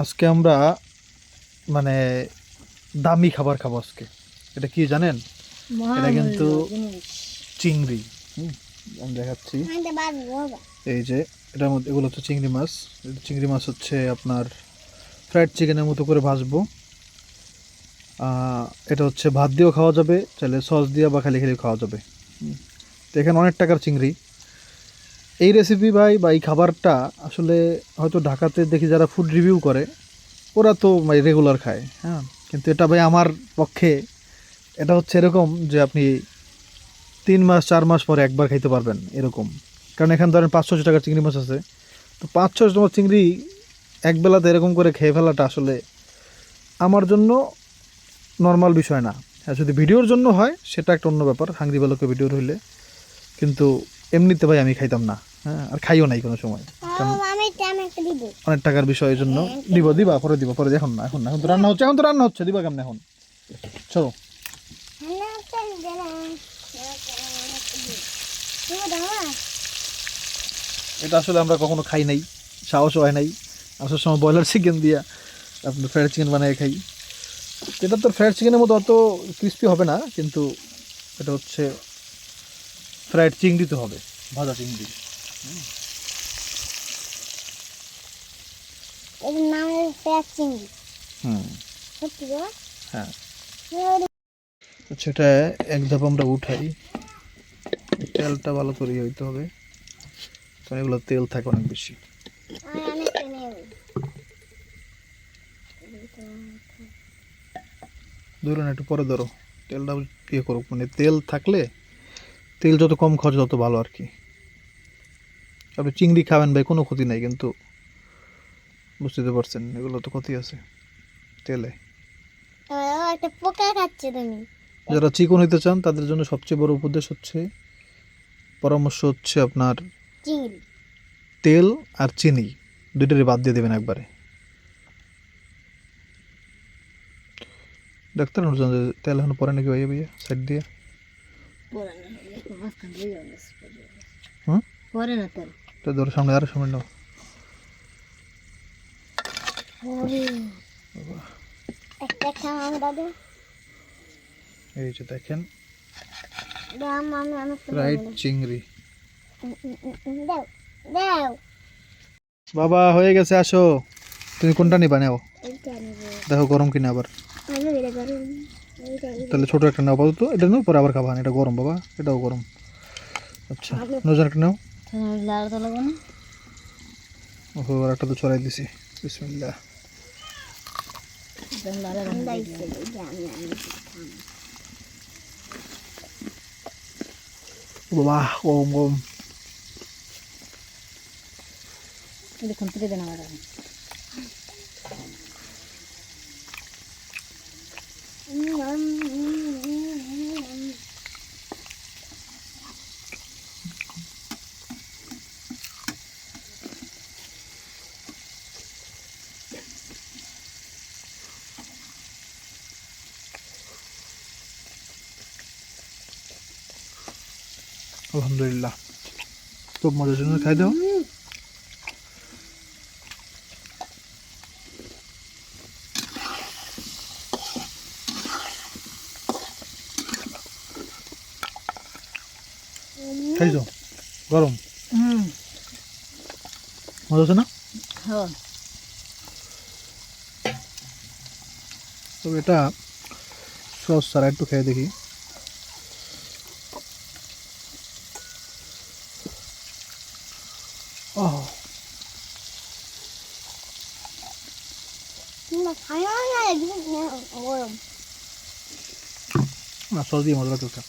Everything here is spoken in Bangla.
আজকে আমরা মানে দামি খাবার খাবো আজকে। এটা কি জানেন? এটা কিন্তু চিংড়ি। আমি দেখাচ্ছি। এই যে এটার মধ্যে এগুলো হচ্ছে চিংড়ি মাছ। চিংড়ি মাছ হচ্ছে আপনার ফ্রাইড চিকেনের মতো করে ভাজবো। এটা হচ্ছে ভাত দিয়েও খাওয়া যাবে, চাইলে সস দিয়ে বা খালি খালি খাওয়া যাবে। তো এখানে অনেক টাকার চিংড়ি। এই রেসিপি ভাই বা এই খাবারটা আসলে হয়তো ঢাকাতে দেখি যারা ফুড রিভিউ করে ওরা তো রেগুলার খায়, হ্যাঁ। কিন্তু এটা ভাই আমার পক্ষে এটা হচ্ছে এরকম যে আপনি 3 মাস 4 মাস পরে একবার খাইতে পারবেন এরকম। কারণ এখানে ধরেন 500-600 টাকার চিংড়ি মাছ আছে। তো 500 টাকার চিংড়ি একবেলাতে এরকম করে খেয়ে ফেলাটা আসলে আমার জন্য নর্মাল বিষয় না। হ্যাঁ, যদি ভিডিওর জন্য হয় সেটা একটা অন্য ব্যাপার, হাঙ্গরি বালকে ভিডিওর হইলে। কিন্তু এমনিতে ভাই আমি খাইতাম না, হ্যাঁ, আর খাইও নাই কোনো সময়। অনেক টাকার বিষয়, এই জন্য দিবা পরে এখন না, এখন তো রান্না হচ্ছে, দিবা কেমন এখন? চলো। এটা আসলে আমরা কখনো খাই নাই, সাহস হয় নাই। আসার সময় ব্রয়লার চিকেন দিয়া আপনার ফ্রাইড চিকেন বানিয়ে খাই। এটা তো ফ্রাইড চিকেনের মতো অত ক্রিস্পি হবে না, কিন্তু এটা হচ্ছে ফ্রাইড চিংড়ি তো হবে, ভাজা চিংড়ি। হ্যাঁ, সেটা এক ধাপ আমরা উঠাই। তেলটা ভালো করে হইতে হবে, কারণ এগুলো তেল থাকে অনেক বেশি। ধরো না, একটু পরে ধরো। তেলটা ইয়ে করো, মানে তেল থাকলে, তেল যত কম খরচ তত ভালো আর কি। আপনি চিংড়ি খাবেন ভাই, কোনো ক্ষতি নাই, কিন্তু বুঝতে তো পারছেন এগুলো তো ক্ষতি আছে তেলে। যারা চিকন হইতে চান তাদের জন্য সবচেয়ে বড় উপদেশ হচ্ছে, পরামর্শ হচ্ছে আপনার তেল আর চিনি দুইটারই বাদ দিয়ে দেবেন একবারে। ডাক্তার তেল এখন পরে নাকি ভাইয়া ভাইয়া সাইড দিয়ে তো ধরো সামনে, আরো সামনে নাও। এই যে দেখেন ফ্রাইড চিংড়ি। বাবা হয়ে গেছে, আসো। তুমি কোনটা নিবা? নাও, দেখো গরম কিনা আবার। তাহলে ছোট একটা নাও আপাতত, এটা নাও, পরে আবার খাবা। এটা গরম বাবা, এটাও গরম। আচ্ছা নজর একটা নাও। ওহো, আর একটা তো ছড়াই দিছি। বিসমিল্লাহ। বাবা গরম গরম। আলহামদুলিল্লাহ, খুব মজার জন্য খাই দাও। খাইছো? গরম মজা আছে না? তো এটা সস ছাড়া একটু খেয়ে দেখি। না, সস দিয়ে মজা লাগতেছে।